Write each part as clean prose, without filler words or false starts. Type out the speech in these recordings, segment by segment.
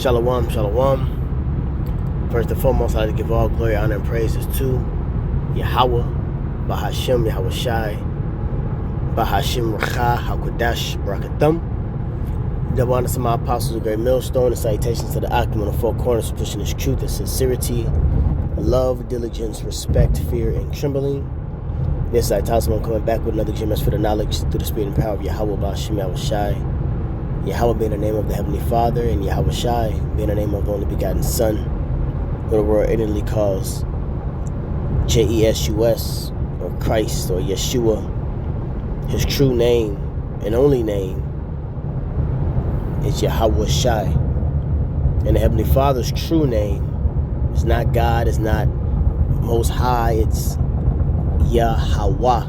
Shalom, shalom. First and foremost, I'd like to give all glory, honor, and praises to Yahweh, Bahashim, Yahweh Shai, Bahashim Racha, HaKodash, Barakatam. Double honor to my apostles, a great millstone, and salutations to the Akim on the four corners for pushing this truth and sincerity, love, diligence, respect, fear, and trembling. Yes, I tell someone coming back with another gem for the knowledge through the spirit and power of Yahweh, Bahashim, Yahweh Shai. Yahweh being the name of the Heavenly Father, and Yahweh Shai being the name of the only begotten Son, who the world ignorantly calls Jesus, or Christ, or Yeshua. His true name and only name is Yahweh Shai. And the Heavenly Father's true name is not God, it's not Most High, it's Yahweh.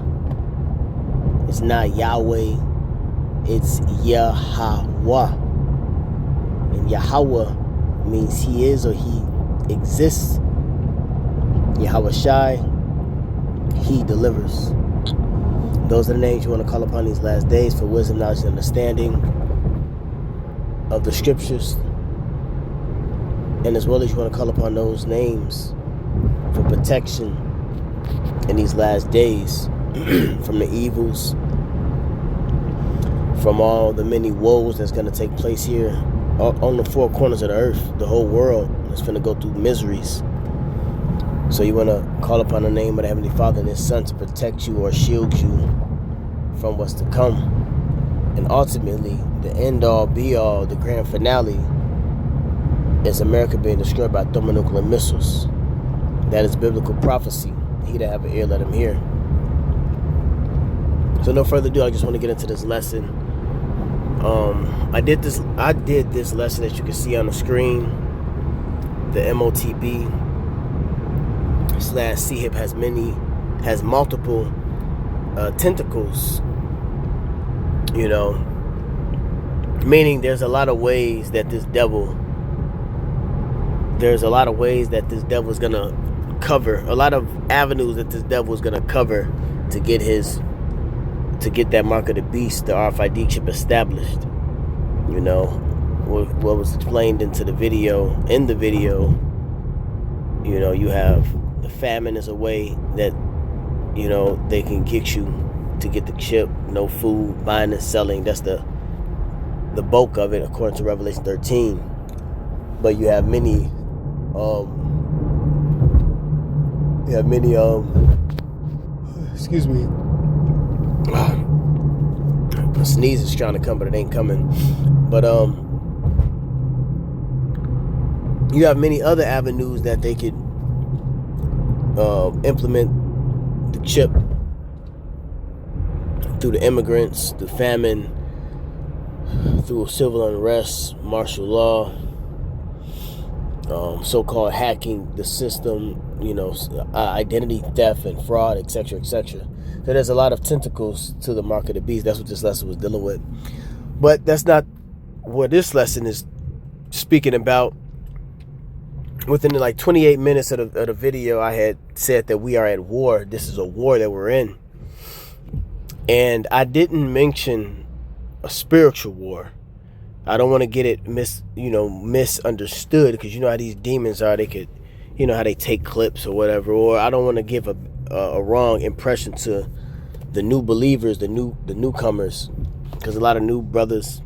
It's not Yahweh, it's Yahweh. And Yahweh means He is or He exists. Yahweh Shai, He delivers. Those are the names you want to call upon these last days for wisdom, knowledge, and understanding of the scriptures. And as well as you want to call upon those names for protection in these last days from the evils, from all the many woes that's going to take place here on the four corners of the earth. The whole world is going to go through miseries. So you want to call upon the name of the Heavenly Father and His Son to protect you or shield you from what's to come. And ultimately, the end-all, be-all, the grand finale is America being destroyed by thermonuclear missiles. That is biblical prophecy. He that have an ear, let him hear. So no further ado, I just want to get into this lesson. I did this lesson that you can see on the screen. The MOTB/CHIP has multiple tentacles, meaning there's a lot of ways that this devil is gonna cover, a lot of avenues that this devil is gonna cover to get that mark of the beast, the RFID chip, established. What was explained in the video, you have the famine is a way that, they can get you to get the chip. No food, buying and selling. That's the bulk of it, according to Revelation 13. But you have many, excuse me. My sneeze is trying to come, but it ain't coming. But you have many other avenues that they could implement the chip through the immigrants, the famine, through civil unrest, martial law, so-called hacking the system, identity theft and fraud, etc., etc. So there's a lot of tentacles to the mark of the beast. That's what this lesson was dealing with. But that's not what this lesson is speaking about. Within 28 minutes of the video, I had said that we are at war. This is a war that we're in. And I didn't mention a spiritual war. I don't want to get it misunderstood, because how these demons are. They could, how they take clips or whatever. Or I don't want to give a wrong impression to the new believers, the newcomers, because a lot of new brothers,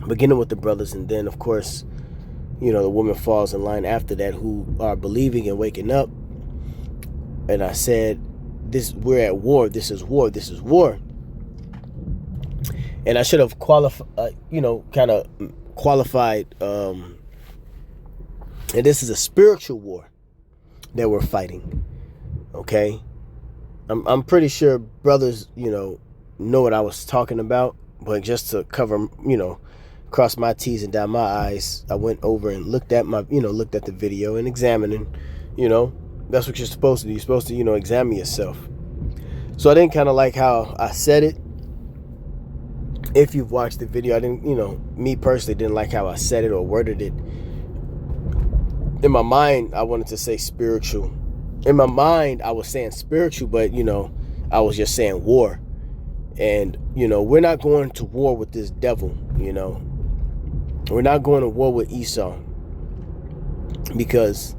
beginning with the brothers, and then of course, the woman falls in line after that, who are believing and waking up. And I said, we're at war. This is war. This is war. And I should have qualified, and this is a spiritual war that we're fighting. Okay, I'm pretty sure brothers, know what I was talking about, but just to cover, cross my T's and dot my I's, I went over and looked at the video and examining, that's what you're supposed to do. You're supposed to, examine yourself. So I didn't kind of like how I said it. If you've watched the video, I didn't, me personally didn't like how I said it or worded it. In my mind, I wanted to say spiritual. In my mind, I was saying spiritual, but, I was just saying war. And, we're not going to war with this devil, We're not going to war with Esau, because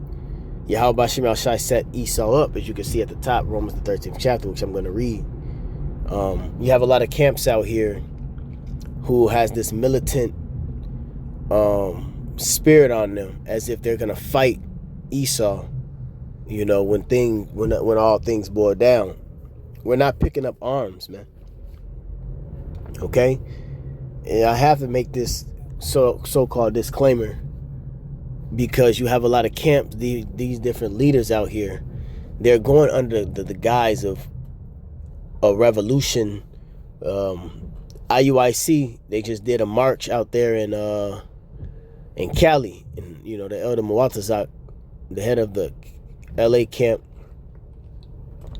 Yahweh Shema Shai set Esau up, as you can see at the top, Romans the 13th chapter, which I'm going to read. You have a lot of camps out here who has this militant spirit on them, as if they're going to fight Esau, you know, when all things boil down. We're not picking up arms, man. Okay? And I have to make this so-called disclaimer, because you have a lot of camps, these different leaders out here. They're going under the guise of a revolution. IUIC, they just did a march out there in Cali, and you know, the Elder Muatazak, the head of the LA camp,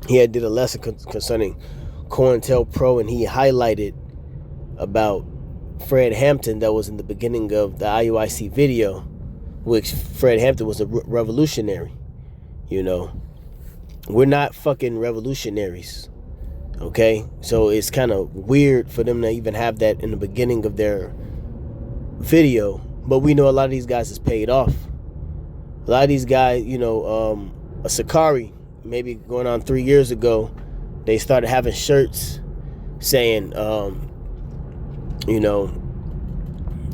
he had did a lesson concerning COINTELPRO, and he highlighted about Fred Hampton that was in the beginning of the IUIC video, which Fred Hampton was a revolutionary. You know, we're not fucking revolutionaries. Okay, so it's kind of weird for them to even have that in the beginning of their video, but we know a lot of these guys is paid off. A lot of these guys, you know, a Sakari, maybe going on 3 years ago, they started having shirts saying, you know,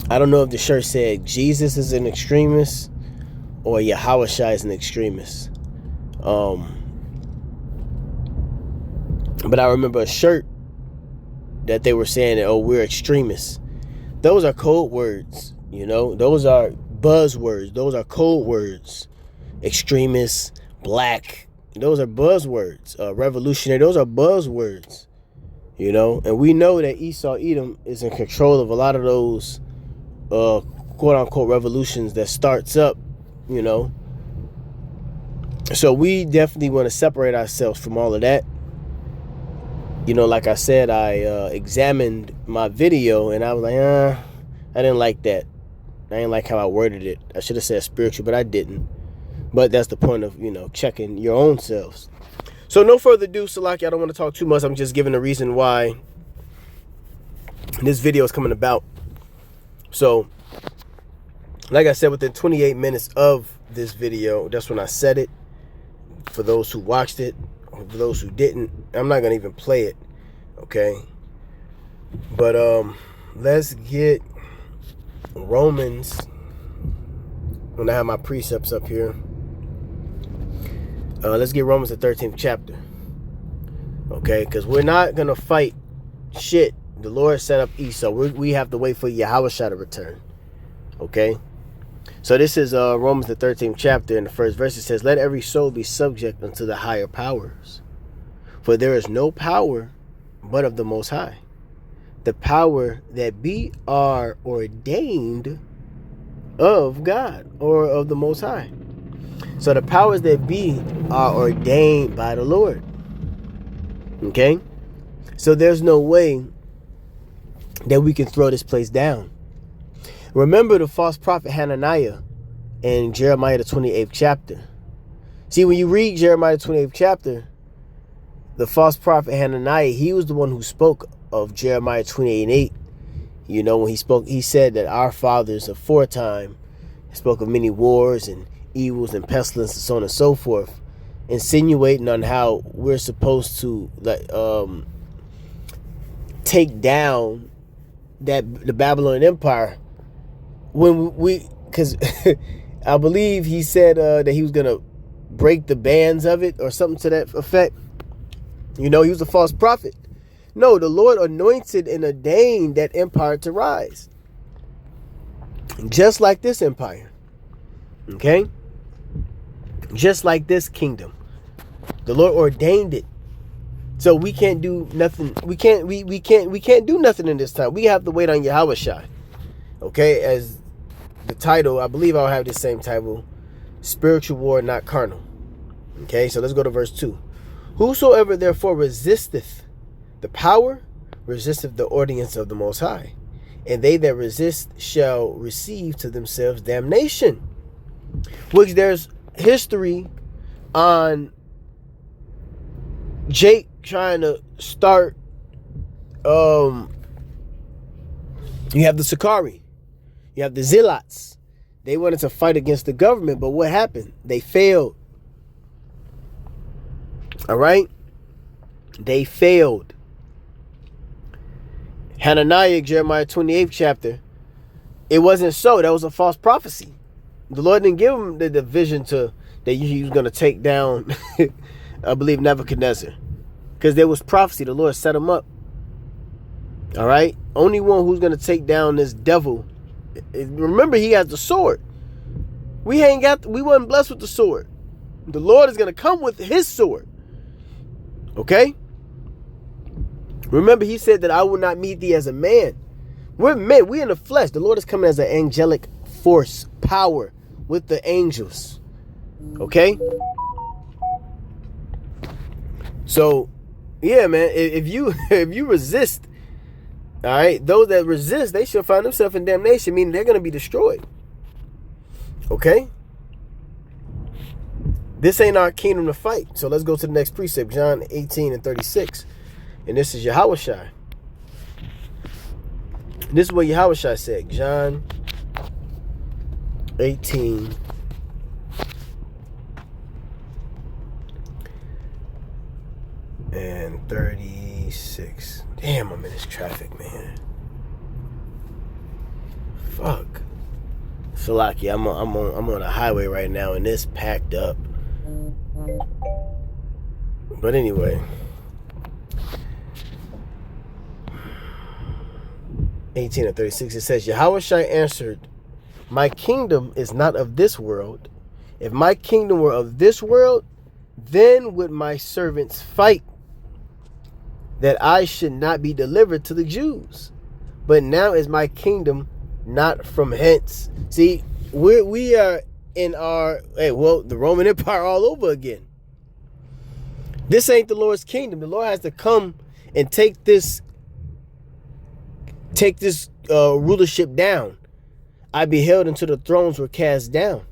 I don't know if the shirt said Jesus is an extremist or Yahweh Shai is an extremist. But I remember a shirt that they were saying that, oh, we're extremists. Those are code words, you know. Those are buzzwords. Those are code words. Extremists, black. Those are buzzwords. Revolutionary. Those are buzzwords, you know. And we know that Esau Edom is in control of a lot of those quote-unquote revolutions that starts up, you know. So we definitely want to separate ourselves from all of that. You know, like I said, I examined my video, and I was like, I didn't like that. I didn't like how I worded it. I should have said spiritual, but I didn't. But that's the point of, you know, checking your own selves. So no further ado, Salaki, I don't want to talk too much. I'm just giving a reason why this video is coming about. So, like I said, within 28 minutes of this video, that's when I said it. For those who watched it, or for those who didn't, I'm not going to even play it, okay? But let's get Romans. I'm going to have my precepts up here. Let's get Romans the 13th chapter, okay? Because we're not going to fight shit. The Lord set up Esau. We have to wait for Yahweh Shai to return, okay? So this is Romans the 13th chapter. In the first verse it says, let every soul be subject unto the higher powers. For there is no power but of the Most High. The power that be are ordained of God, or of the Most High. So the powers that be are ordained by the Lord. Okay? So there's no way that we can throw this place down. Remember the false prophet Hananiah in Jeremiah the 28th chapter. See, when you read Jeremiah the 28th chapter, the false prophet Hananiah, he was the one who spoke of Jeremiah 28:8. You know, when he spoke, he said that our fathers aforetime spoke of many wars and evils and pestilence and so on and so forth, insinuating on how we're supposed to take down the Babylonian Empire. Because I believe he said that he was gonna break the bands of it or something to that effect. You know, he was a false prophet. No, the Lord anointed and ordained that empire to rise, just like this empire. Okay, just like this kingdom, the Lord ordained it. So we can't do nothing. We can't do nothing in this time. We have to wait on Yahweh Shai. Okay, as the title, I believe I'll have the same title, spiritual war, not carnal. Okay, so let's go to verse 2. Whosoever therefore resisteth the power, resisteth the ordinance of the Most High. And they that resist shall receive to themselves damnation. Which there's history on Jake trying to start. You have the Sakari. You have the zealots. They wanted to fight against the government, but what happened? They failed. All right? They failed. Hananiah, Jeremiah 28th chapter, it wasn't so. That was a false prophecy. The Lord didn't give him the vision that he was going to take down, I believe, Nebuchadnezzar. Because there was prophecy. The Lord set him up. All right? Only one who's going to take down this devil. Remember, he has the sword. We wasn't blessed with the sword. The Lord is going to come with his sword. Okay? Remember, he said that I will not meet thee as a man. We're men. We're in the flesh. The Lord is coming as an angelic force, power with the angels. Okay? So, yeah, man, if you resist, all right, those that resist, they shall find themselves in damnation, meaning they're going to be destroyed. Okay? This ain't our kingdom to fight. So let's go to the next precept, John 18 and 36. And this is Yahushua. This is what Yahushua said. John 18 and 36. Damn, I'm in this traffic, man. Fuck. Salaki, I'm on a highway right now, and it's packed up. But anyway, 18 and 36, it says, Yahushua answered, my kingdom is not of this world. If my kingdom were of this world, then would my servants fight, that I should not be delivered to the Jews. But now is my kingdom not from hence. See, we are in the Roman Empire all over again. This ain't the Lord's kingdom. The Lord has to come and take this rulership down. I beheld until the thrones were cast down.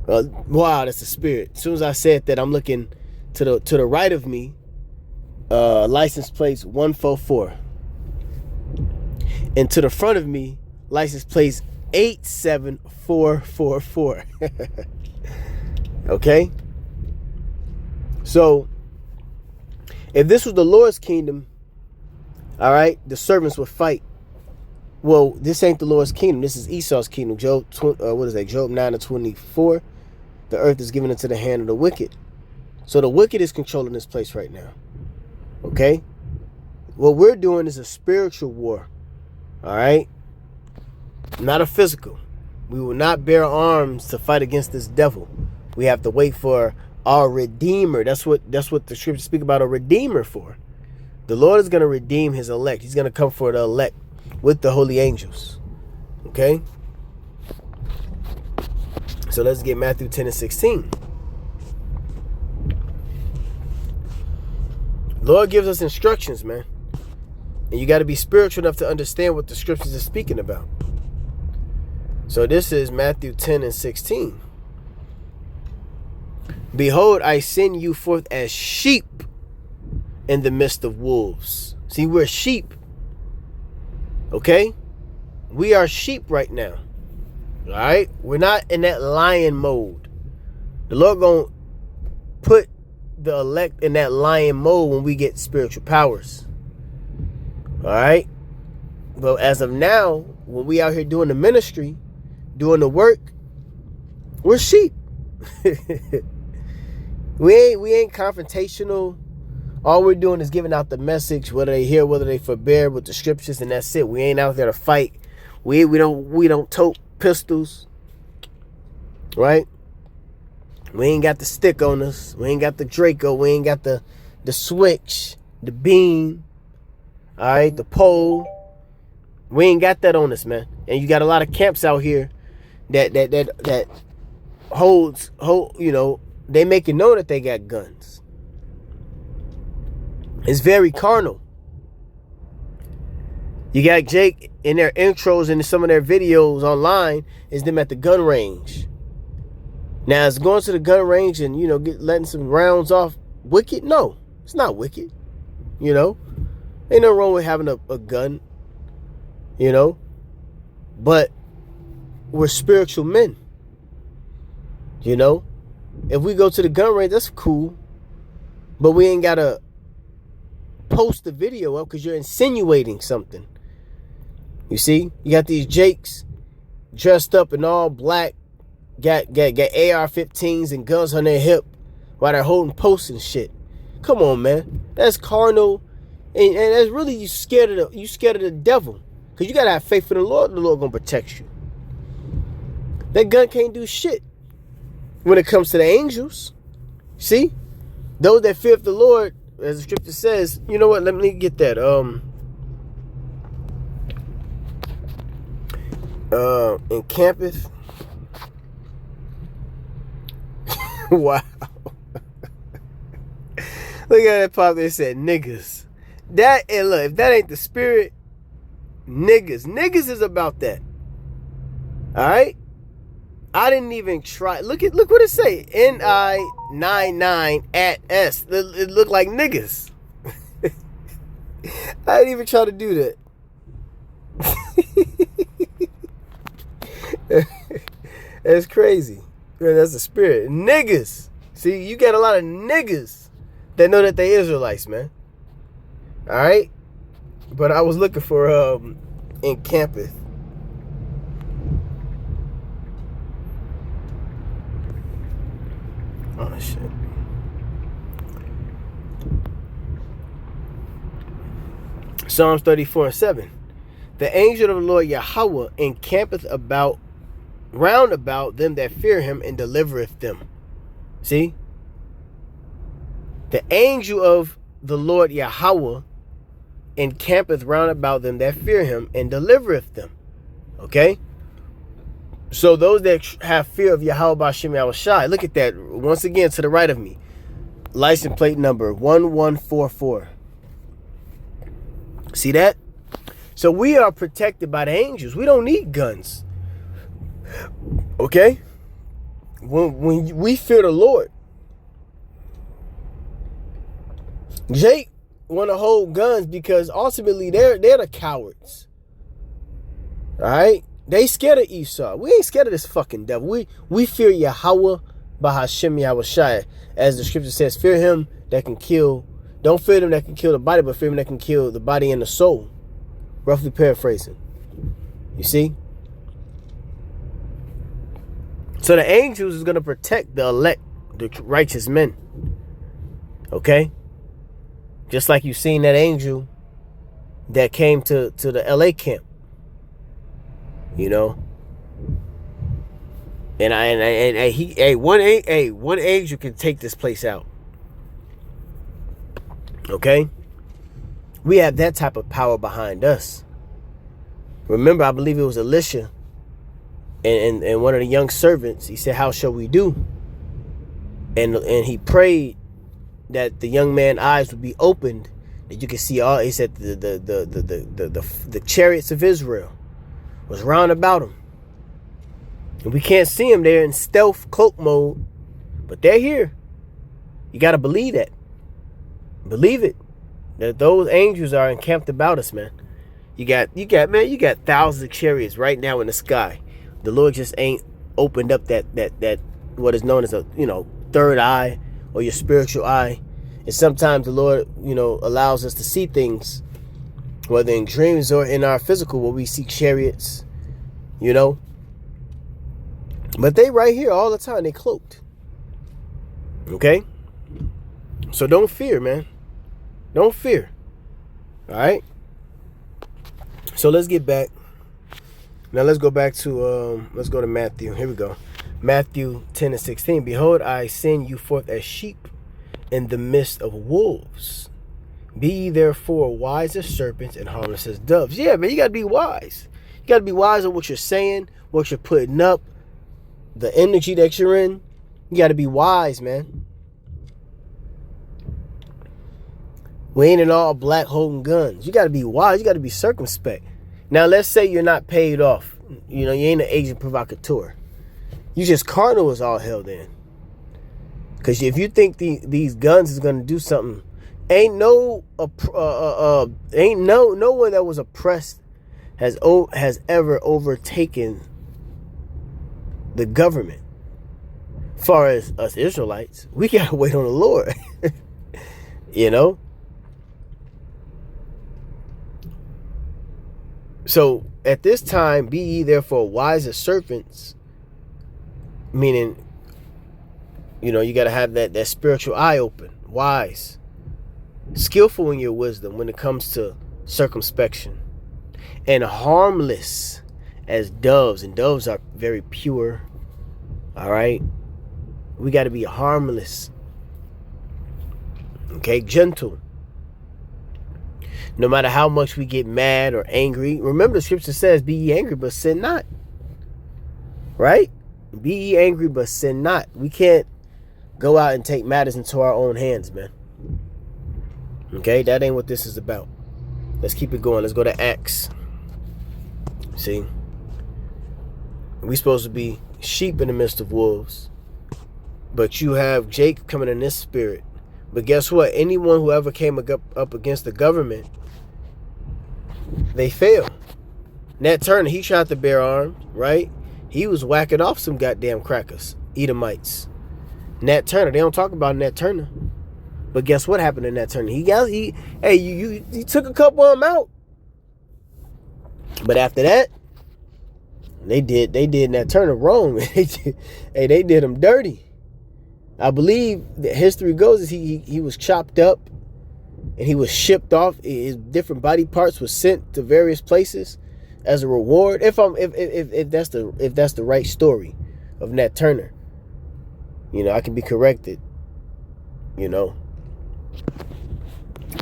Wow, that's the spirit. As soon as I said that, I'm looking to the right of me, license plates 144, and to the front of me, license plates 87444. Okay. So, if this was the Lord's kingdom, all right, the servants would fight. Well, this ain't the Lord's kingdom. This is Esau's kingdom. Job 9 and 24. The earth is given into the hand of the wicked. So the wicked is controlling this place right now. Okay? What we're doing is a spiritual war. All right? Not a physical. We will not bear arms to fight against this devil. We have to wait for our Redeemer. That's what the scriptures speak about a Redeemer for. The Lord is going to redeem his elect. He's going to come for the elect with the holy angels. Okay? So let's get Matthew 10 and 16. Lord gives us instructions, man. And you got to be spiritual enough to understand what the scriptures are speaking about. So this is Matthew 10 and 16. Behold, I send you forth as sheep in the midst of wolves. See, we're sheep. Okay? We are sheep right now. All right? We're not in that lion mode. The Lord gonna put the elect in that lion mode when we get spiritual powers. All right? But as of now, when we out here doing the ministry, doing the work, we're sheep. We ain't confrontational. All we're doing is giving out the message, whether they hear, whether they forbear with the scriptures, and that's it. We ain't out there to fight. We don't tote pistols, right? We ain't got the stick on us. We ain't got the Draco. We ain't got the switch, the beam, all right, the pole. We ain't got that on us, man. And you got a lot of camps out here that hold, you know, they make it know that they got guns. It's very carnal. You got Jake in their intros and some of their videos online is them at the gun range. Now, is going to the gun range and, you know, letting some rounds off wicked? No, it's not wicked. You know, ain't no wrong with having a gun. You know, But we're spiritual men. You know? If we go to the gun range, that's cool. But we ain't got to post the video up because you're insinuating something. You see? You got these Jakes dressed up in all black, got AR-15s and guns on their hip while they're holding posts and shit. Come on, man. That's carnal. And that's really you scared of the devil. Because you got to have faith in the Lord. The Lord going to protect you. That gun can't do shit when it comes to the angels. See? Those that fear the Lord, as the scripture says, you know what? Let me get that. Encampeth. Wow. Look at that pop. They said niggas. That, and look, if that ain't the spirit, niggas. Niggas is about that. Alright? I didn't even try. Look what it say. NI99@S. It looked like niggas. I didn't even try to do that. That's crazy. That's the spirit. Niggas. See, you got a lot of niggas that know that they Israelites, man. Alright? But I was looking for encampeth. Oh shit. Psalms 34:7. The angel of the Lord Yahweh encampeth round about them that fear him and delivereth them. See? The angel of the Lord Yahweh encampeth round about them that fear him and delivereth them. Okay? So those that have fear of Yahweh B'Shem Yahushai, look at that once again to the right of me. License plate number 1144. See that? So we are protected by the angels. We don't need guns. Okay? When we fear the Lord. Jake want to hold guns because ultimately they're the cowards. Alright? They scared of Esau. We ain't scared of this fucking devil. We fear Yahweh B'Hashem Yahushai. As the scripture says, fear him that can kill. Don't fear him that can kill the body, but fear him that can kill the body and the soul. Roughly paraphrasing. You see? So the angels is going to protect the elect, the righteous men. Okay? Just like you seen that angel that came to the LA camp. You know? And one angel can take this place out. Okay? We have that type of power behind us. Remember, I believe it was Elisha and one of the young servants. He said, "How shall we do?" And he prayed that the young man's eyes would be opened, that you could see all. He said the chariots of Israel was round about him, and we can't see them. They're in stealth cloak mode, but they're here. You got to believe that. Believe it. That those angels are encamped about us, man. You got thousands of chariots right now in the sky. The Lord just ain't opened up that what is known as a third eye or your spiritual eye. And sometimes the Lord allows us to see things, whether in dreams or in our physical, where we see chariots, But they right here all the time. They cloaked. Okay? So don't fear, man. Don't fear. All right? So let's get back. Now let's go back to, let's go to Matthew. Here we go. Matthew 10:16. Behold, I send you forth as sheep in the midst of wolves. Be ye therefore wise as serpents and harmless as doves. Yeah, man, you got to be wise. You got to be wise on what you're saying, what you're putting up, the energy that you're in. You got to be wise, man. We ain't in all black holding guns. You got to be wise. You got to be circumspect. Now, let's say you're not paid off. You ain't an agent provocateur. You just carnal as all hell then. Because if you think these guns is going to do something, ain't no one that was oppressed has ever overtaken the government. As far as us Israelites, we gotta wait on the Lord. You know? So at this time, be ye therefore wise as serpents, meaning, you know, you got to have that spiritual eye open, wise, skillful in your wisdom when it comes to circumspection, and harmless as doves. And doves are very pure. All right. We got to be harmless. Okay. Gentle. No matter how much we get mad or angry. Remember, the scripture says, be ye angry, but sin not. Right? Be ye angry, but sin not. We can't go out and take matters into our own hands, man. Okay? That ain't what this is about. Let's keep it going. Let's go to Acts. See? We supposed to be sheep in the midst of wolves. But you have Jacob coming in this spirit. But guess what? Anyone who ever came up against the government, they fail. Nat Turner, he tried to bear arms, right? He was whacking off some goddamn crackers, Edomites. Nat Turner, they don't talk about Nat Turner. But guess what happened to Nat Turner? He took a couple of them out. But after that, they did Nat Turner wrong. They did him dirty. I believe that history goes is he was chopped up and he was shipped off. His different body parts were sent to various places as a reward. If that's the right story of Nat Turner, you know, I can be corrected. You know,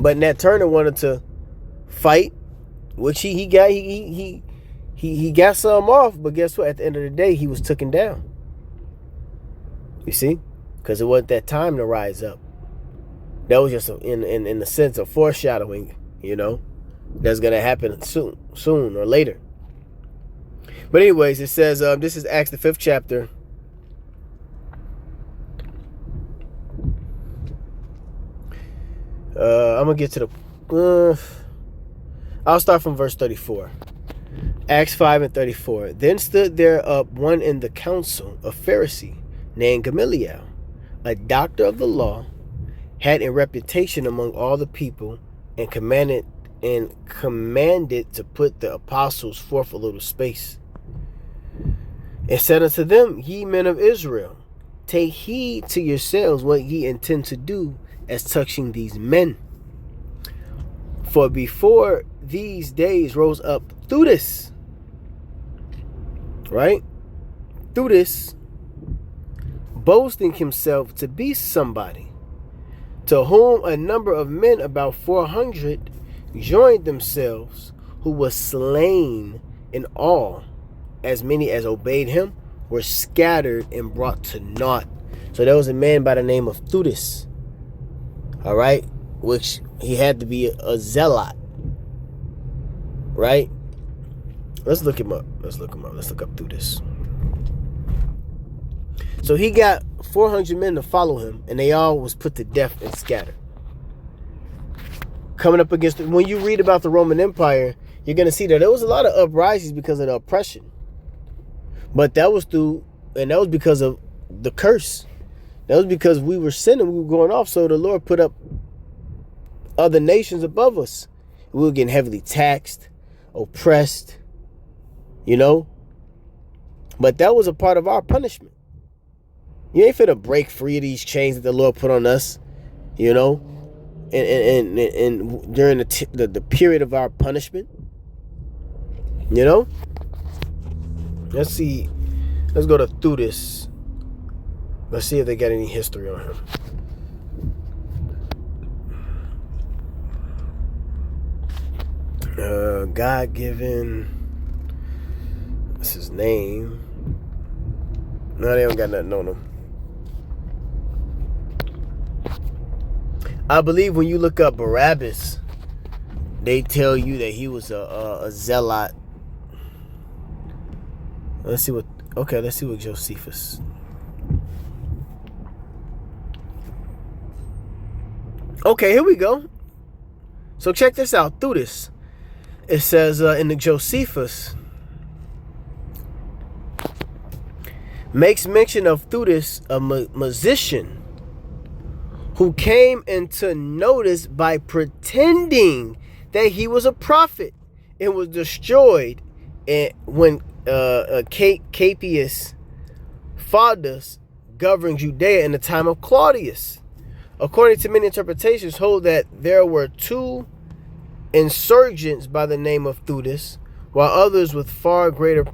but Nat Turner wanted to fight, which he got some off. But guess what? At the end of the day, he was taken down. You see. Because it wasn't that time to rise up. That was just in the sense of foreshadowing, you know, that's going to happen soon or later. But anyways, it says, this is Acts the 5th chapter. I'm going to get to the, I'll start from verse 34. Acts 5 and 34. Then stood there up one in the council, a Pharisee, named Gamaliel, a doctor of the law, had a reputation among all the people, and commanded to put the apostles forth a little space, and said unto them, Ye men of Israel, take heed to yourselves what ye intend to do as touching these men. For before these days rose up Theudas, right? Theudas, boasting himself to be somebody, to whom a number of men, about 400, joined themselves, who were slain in all. As many as obeyed him were scattered and brought to naught. So there was a man by the name of Theudas, all right, which he had to be a zealot, right? Let's look him up. Let's look up Theudas. So he got 400 men to follow him, and they all was put to death and scattered. Coming up against, when you read about the Roman Empire, you're going to see that there was a lot of uprisings because of the oppression. But that was because of the curse. That was because we were sinning, we were going off, so the Lord put up other nations above us. We were getting heavily taxed, oppressed, you know. But that was a part of our punishment. You ain't finna break free of these chains that the Lord put on us, you know, and during the period of our punishment, you know. Let's see. Let's go to Theudas. Let's see if they got any history on him. God-given. What's his name? No, they don't got nothing on him. I believe when you look up Barabbas, they tell you that he was a zealot. Let's see what Josephus. Okay, here we go. So check this out. Theudas, It says in the Josephus, makes mention of Theudas, a musician, who came into notice by pretending that he was a prophet and was destroyed when Capius Faudus governed Judea in the time of Claudius. According to many interpretations, hold that there were two insurgents by the name of Theudas, while others with far greater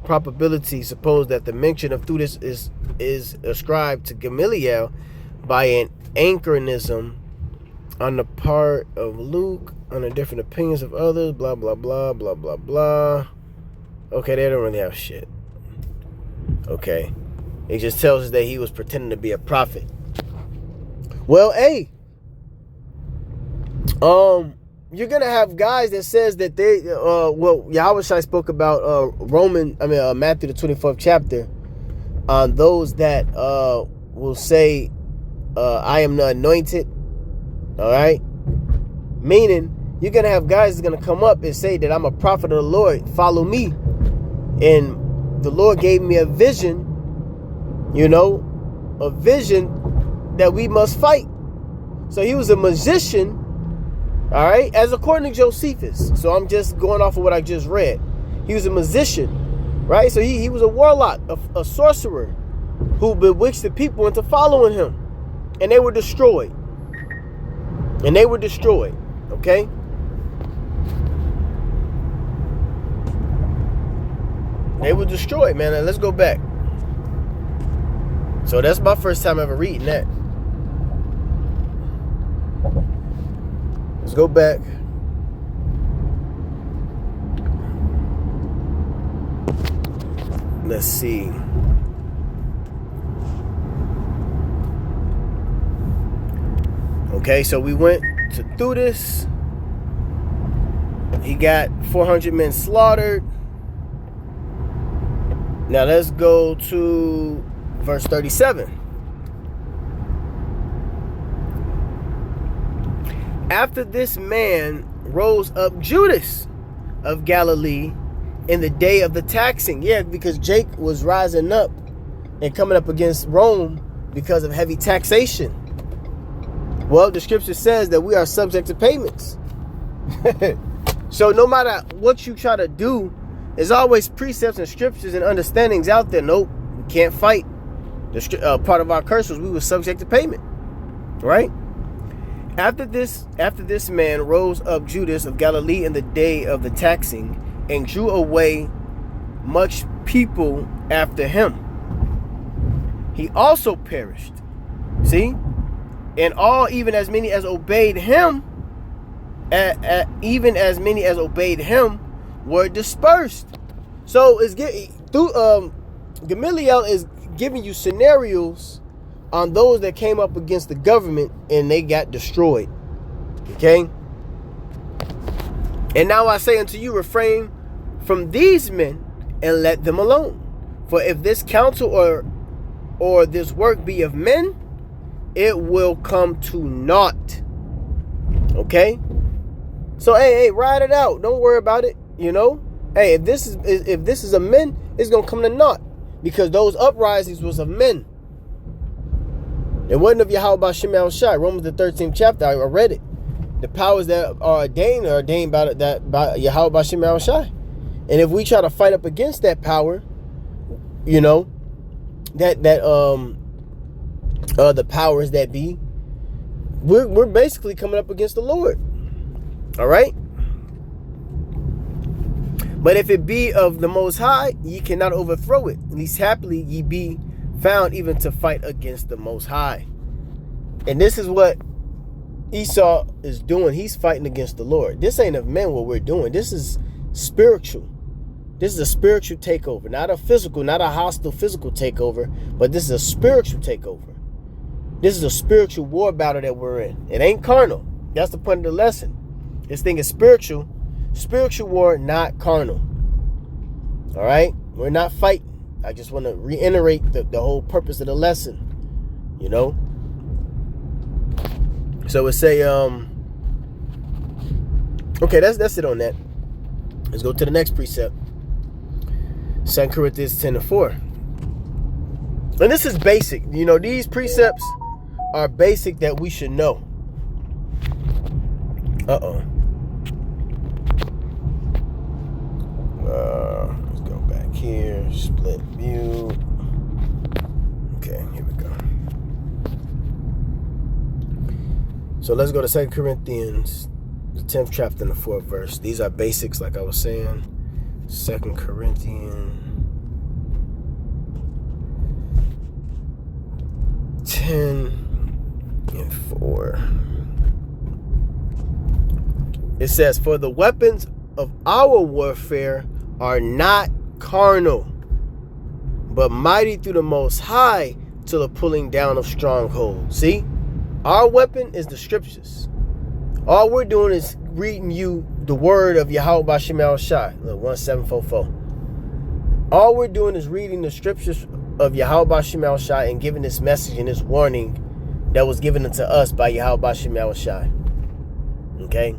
probability suppose that the mention of Theudas is ascribed to Gamaliel by an anachronism on the part of Luke, on the different opinions of others, blah, blah, blah, blah, blah, blah. Okay, they don't really have shit. Okay. It just tells us that he was pretending to be a prophet. Well, hey. You're going to have guys that says that they, Yahweh Shai spoke about Matthew the 24th chapter, on those that will say, I am the anointed. All right. Meaning, you're going to have guys that's going to come up and say that I'm a prophet of the Lord. Follow me. And the Lord gave me a vision, a vision that we must fight. So he was a magician. All right. As according to Josephus. So I'm just going off of what I just read. He was a musician. Right. So he was a warlock, a sorcerer who bewitched the people into following him. And they were destroyed. Okay? They were destroyed, man. Now, let's go back. So that's my first time ever reading that. Let's go back. Let's see. Okay, so we went to Theudas. He got 400 men slaughtered. Now let's go to verse 37. After this man rose up Judas of Galilee in the day of the taxing. Yeah, because Jake was rising up and coming up against Rome because of heavy taxation. Well, the scripture says that we are subject to payments. So no matter what you try to do, there's always precepts and scriptures and understandings out there. Nope, we can't fight. The part of our curse was we were subject to payment. Right? After this man rose up Judas of Galilee in the day of the taxing and drew away much people after him. He also perished. See? And all, even as many as obeyed him, were dispersed. So it's Gamaliel is giving you scenarios on those that came up against the government and they got destroyed. Okay? And now I say unto you, refrain from these men and let them alone. For if this counsel or this work be of men, it will come to naught. Okay? So hey, ride it out. Don't worry about it. Hey, if this is of men, it's gonna come to naught. Because those uprisings was of men. It wasn't of Yahweh B'Shem Yahushai. Romans the 13th chapter, I read it. The powers that are ordained by Yahweh B'Shem Yahushai. And if we try to fight up against that power, the powers that be, we're basically coming up against the Lord. All right? But if it be of the Most High, ye cannot overthrow it. At least happily ye be found even to fight against the Most High. And this is what Esau is doing. He's fighting against the Lord. This ain't of men what we're doing. This is spiritual. This is a spiritual takeover. Not a physical, not a hostile physical takeover, but this is a spiritual takeover. This is a spiritual war battle that we're in. It ain't carnal. That's the point of the lesson. This thing is spiritual. Spiritual war, not carnal. All right? We're not fighting. I just want to reiterate the whole purpose of the lesson. So it say, okay, that's it on that. Let's go to the next precept. 2 Corinthians 10:4. And this is basic. You know, these precepts are basic that we should know. Let's go back here. Split view. Okay, here we go. So let's go to 2 Corinthians, the 10th chapter and the 4th verse. These are basics, like I was saying. 2 Corinthians 10 and 4. It says, for the weapons of our warfare are not carnal, but mighty through the Most High to the pulling down of strongholds. See, our weapon is the scriptures. All we're doing is reading you the word of Yahweh B'Shem Yahushai. Look, 1744. All we're doing is reading the scriptures of Yahweh B'Shem Yahushai and giving this message and this warning that was given unto us by Yahweh B'Shem Yahushai. Okay?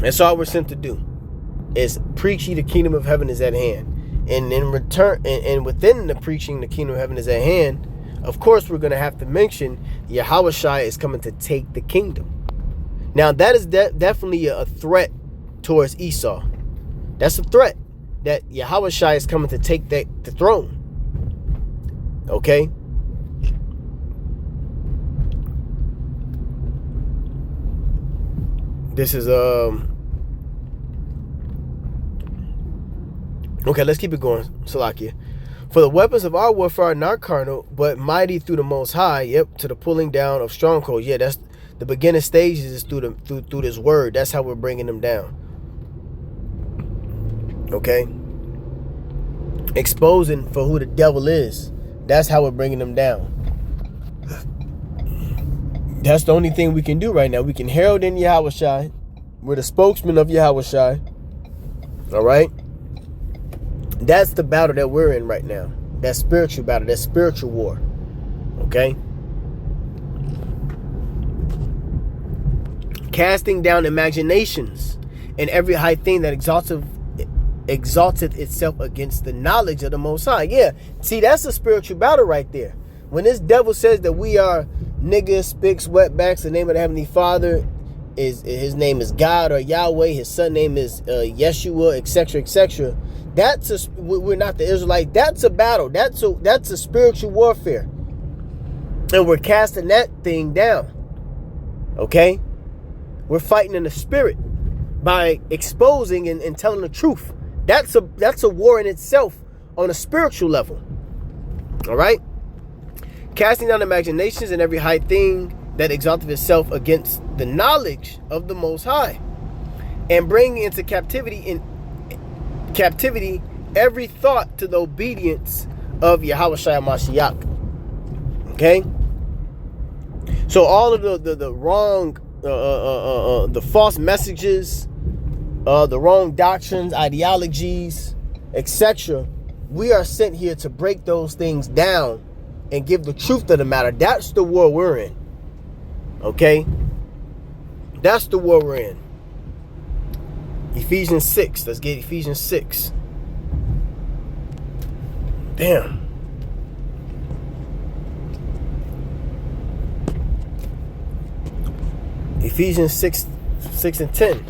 That's all we're sent to do, is preach ye the kingdom of heaven is at hand. And in return, and within the preaching the kingdom of heaven is at hand, of course we're going to have to mention Yahushai is coming to take the kingdom. Now that is definitely a threat towards Esau. That's a threat that Yahushai is coming to take the throne. Okay? This is okay, let's keep it going. Salakia. For the weapons of our warfare are not carnal, but mighty through the Most High. Yep, to the pulling down of strongholds. Yeah, that's the beginning stages is through this word. That's how we're bringing them down. Okay, exposing for who the devil is. That's how we're bringing them down. That's the only thing we can do right now. We can herald in Yahushai. We're the spokesman of Yahushai. All right. That's the battle that we're in right now. That spiritual battle, that spiritual war. Okay? Casting down imaginations and every high thing that exalteth itself against the knowledge of the Most High. Yeah, see, that's a spiritual battle right there. When this devil says that we are niggas, spicks, wetbacks, the name of the Heavenly Father, his name is God or Yahweh, his son name is Yeshua, etc., etc., we're not the Israelite. That's a battle. That's a spiritual warfare. And we're casting that thing down. Okay? We're fighting in the spirit by exposing and telling the truth. That's a war in itself on a spiritual level. All right? Casting down imaginations and every high thing that exalteth itself against the knowledge of the Most High, and bringing into captivity every thought to the obedience of Yahushua Mashiach. Okay? So all of the wrong, the false messages, the wrong doctrines, ideologies, etc., we are sent here to break those things down and give the truth of the matter. That's the war we're in. Okay? That's the war we're in. Ephesians 6. Let's get Ephesians 6. Damn. Ephesians 6 and 10.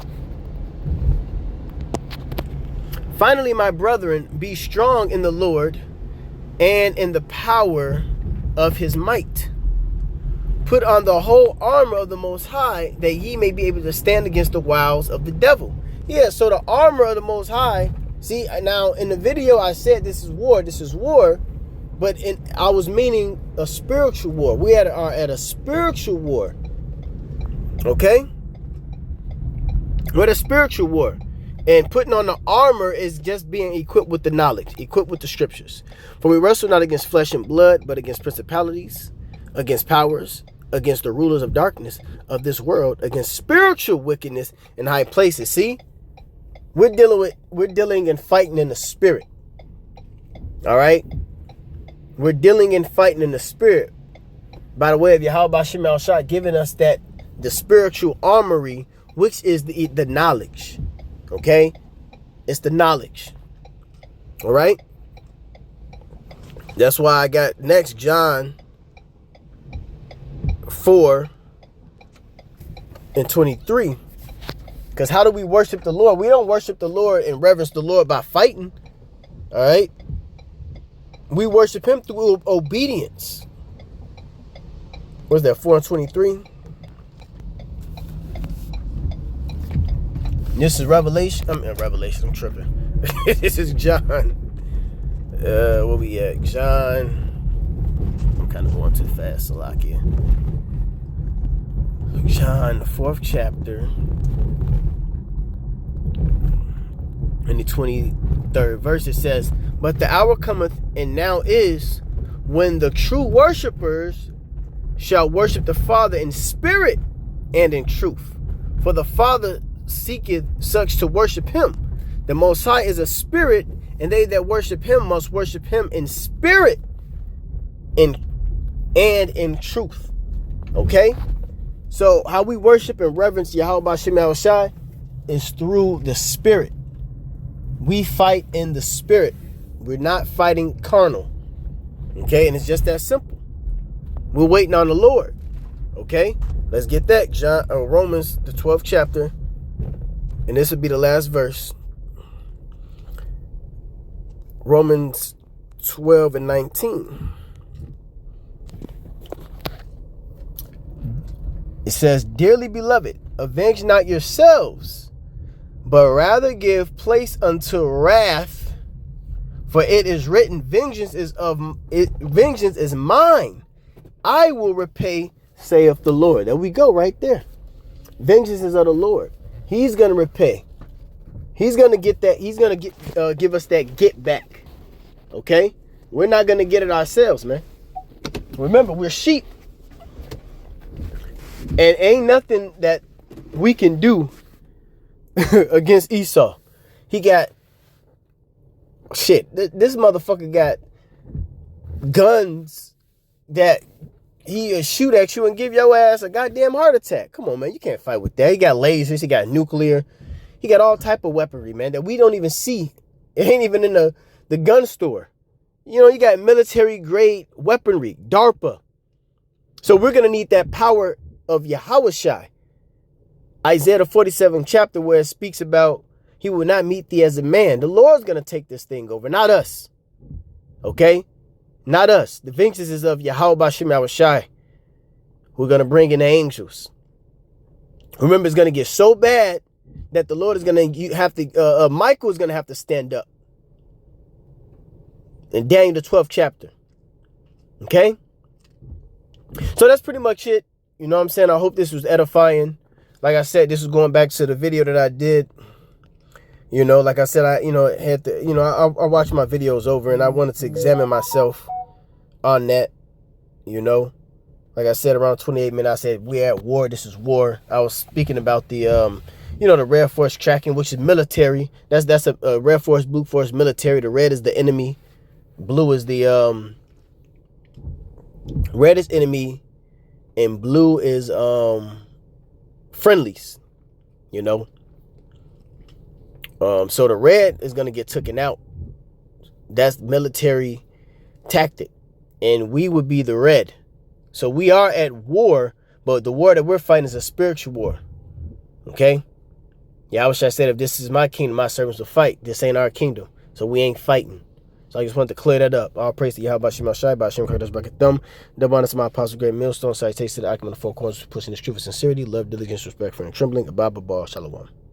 Finally, my brethren, be strong in the Lord and in the power of his might. Put on the whole armor of the Most High, that ye may be able to stand against the wiles of the devil. Yeah, so the armor of the Most High. See, now in the video I said this is war, but I was meaning a spiritual war. We are at a spiritual war. Okay? We're at a spiritual war. And putting on the armor is just being equipped with the knowledge, equipped with the scriptures. For we wrestle not against flesh and blood, but against principalities, against powers, against the rulers of darkness of this world, against spiritual wickedness in high places. See? We're dealing and fighting in the spirit. All right? We're dealing and fighting in the spirit by the way of Yahweh B'Shem Yahushai giving us the spiritual armory, which is the knowledge. Okay? It's the knowledge. All right? That's why I got next John 4:23. Because how do we worship the Lord? We don't worship the Lord and reverence the Lord by fighting. All right? We worship him through obedience. What's that, 4:23? This is Revelation. I'm tripping. This is John. Where we at? John. I'm kind of going too fast, Salakia. John, the 4th chapter, in the 23rd verse, it says, "But the hour cometh, and now is, when the true worshipers shall worship the Father in spirit and in truth. For the Father seeketh such to worship him. The Most High is a spirit, and they that worship him must worship him in spirit and in truth." Okay? So how we worship and reverence Yahweh B'Shem Yahushai is through the spirit. We fight in the spirit. We're not fighting carnal. Okay? And it's just that simple. We're waiting on the Lord. Okay? Let's get that. Romans, the 12th chapter. And this will be the last verse. Romans 12:19. It says, "Dearly beloved, avenge not yourselves, but rather give place unto wrath. For it is written, vengeance is mine. I will repay, saith the Lord." There we go, right there. Vengeance is of the Lord. He's going to repay. He's going to get that. He's going to give us that get back. Okay? We're not going to get it ourselves, man. Remember, we're sheep. And ain't nothing that we can do against Esau. He got shit. This motherfucker got guns that he shoot at you and give your ass a goddamn heart attack. Come on, man. You can't fight with that. He got lasers. He got nuclear. He got all type of weaponry, man, that we don't even see. It ain't even in the gun store. You know, you got military grade weaponry, DARPA. So we're going to need that power of Yahushai. Isaiah the 47th chapter, where it speaks about he will not meet thee as a man. The Lord's going to take this thing over, not us. Okay? Not us. The vengeance is of Yahweh B'Shem Yahushai. We're going to bring in the angels. Remember, it's going to get so bad that the Lord is going to have to, Michael is going to have to stand up. In Daniel the 12th chapter. Okay? So that's pretty much it. You know what I'm saying? I hope this was edifying. Like I said, this is going back to the video that I did. You know, like I said, I watched my videos over and I wanted to examine myself on that. You know, like I said, around 28 minutes, I said, we're at war. This is war. I was speaking about the, the Red Force tracking, which is military. That's a Red Force, Blue Force, military. The red is the enemy. Blue is the, red is enemy. And blue is friendlies, you know. So the red is going to get taken out. That's military tactic. And we would be the red. So we are at war, but the war that we're fighting is a spiritual war. Okay? Yahushua said, if this is my kingdom, my servants will fight. This ain't our kingdom. So we ain't fighting. So I just wanted to clear that up. All praise to Yahweh B'Shem Yahushai, B'Shem Kurdos Bracket Thumb. Double honor to my apostle, great millstone. Citation to the acumen of the four corners, pushing the truth with sincerity, love, diligence, respect, fear, and trembling. Abba, Shalom.